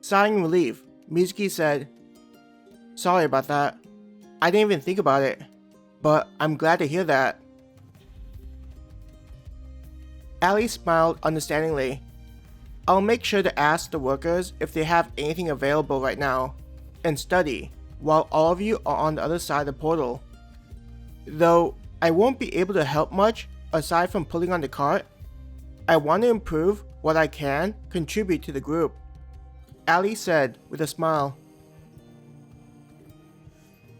Sighing relief, Mizuki said, "Sorry about that. I didn't even think about it, but I'm glad to hear that." Ali smiled understandingly. "I'll make sure to ask the workers if they have anything available right now, and study, while all of you are on the other side of the portal. Though I won't be able to help much aside from pulling on the cart, I want to improve what I can contribute to the group," Ali said with a smile.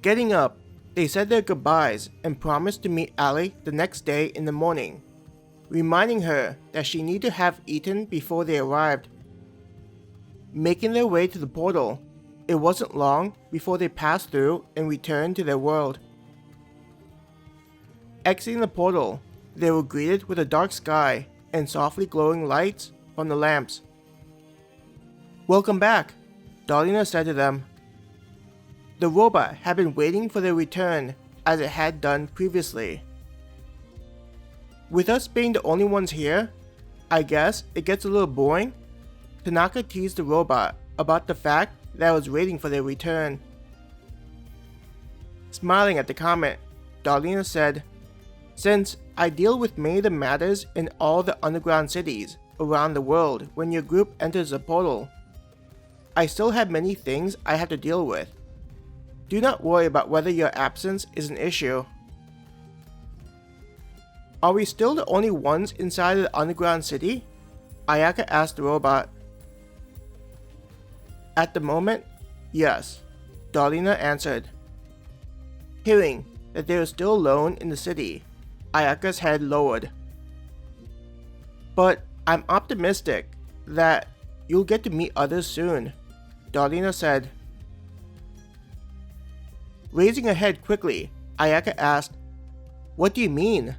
Getting up, they said their goodbyes and promised to meet Ali the next day in the morning, reminding her that she needed to have eaten before they arrived. Making their way to the portal, it wasn't long before they passed through and returned to their world. Exiting the portal, they were greeted with a dark sky and softly glowing lights from the lamps. "Welcome back," Darlina said to them. The robot had been waiting for their return as it had done previously. "With us being the only ones here, I guess it gets a little boring?" Tanaka teased the robot about the fact that it was waiting for their return. Smiling at the comment, Darlina said, "Since I deal with many of the matters in all the underground cities around the world when your group enters a portal, I still have many things I have to deal with. Do not worry about whether your absence is an issue." "Are we still the only ones inside of the underground city?" Ayaka asked the robot. "At the moment, yes," Darlina answered. Hearing that they were still alone in the city, Ayaka's head lowered. "But I'm optimistic that you'll get to meet others soon," Darlina said. Raising her head quickly, Ayaka asked, "What do you mean?"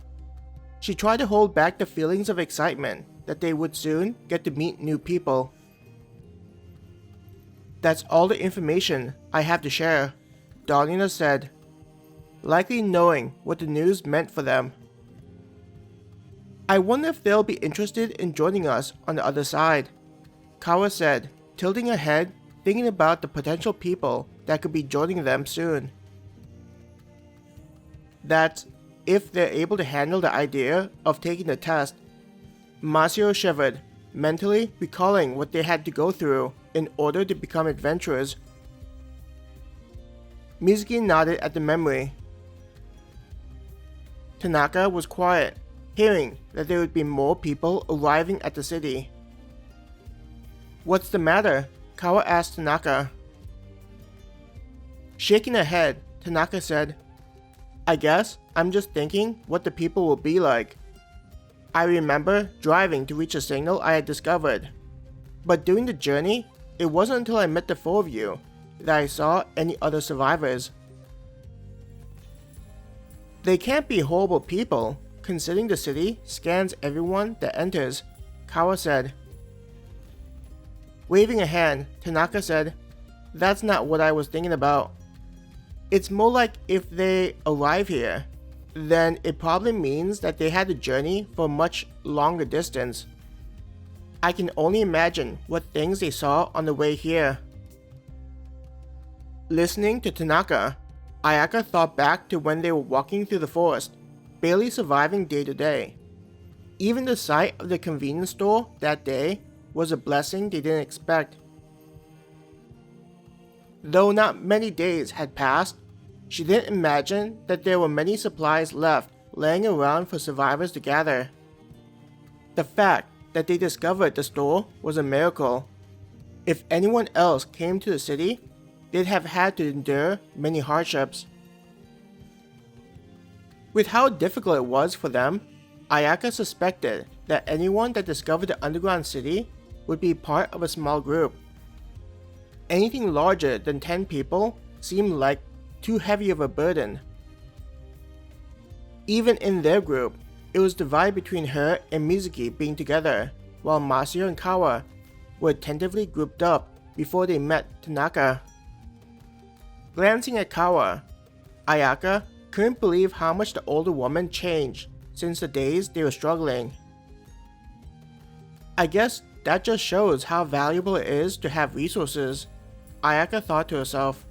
She tried to hold back the feelings of excitement that they would soon get to meet new people. "That's all the information I have to share," Darlina said, likely knowing what the news meant for them. "I wonder if they'll be interested in joining us on the other side," Kawa said, tilting her head, thinking about the potential people that could be joining them soon. "That's if they're able to handle the idea of taking the test." Masuyo shivered, mentally recalling what they had to go through in order to become adventurers. Mizuki nodded at the memory. Tanaka was quiet, hearing that there would be more people arriving at the city. "What's the matter?" Kawa asked Tanaka. Shaking her head, Tanaka said, "I guess I'm just thinking what the people will be like. I remember driving to reach a signal I had discovered, but during the journey, it wasn't until I met the four of you that I saw any other survivors." "They can't be horrible people, considering the city scans everyone that enters," Kawa said. Waving a hand, Tanaka said, "That's not what I was thinking about. It's more like if they arrive here, then it probably means that they had to journey for a much longer distance. I can only imagine what things they saw on the way here." Listening to Tanaka, Ayaka thought back to when they were walking through the forest, barely surviving day to day. Even the sight of the convenience store that day was a blessing they didn't expect. Though not many days had passed, she didn't imagine that there were many supplies left laying around for survivors to gather. The fact that they discovered the store was a miracle. If anyone else came to the city, they'd have had to endure many hardships. With how difficult it was for them, Ayaka suspected that anyone that discovered the underground city would be part of a small group. Anything larger than 10 people seemed like too heavy of a burden. Even in their group, it was divided between her and Mizuki being together, while Masuyo and Kawa were attentively grouped up before they met Tanaka. Glancing at Kawa, Ayaka couldn't believe how much the older woman changed since the days they were struggling. "I guess That just shows how valuable it is to have resources, Ayaka thought to herself.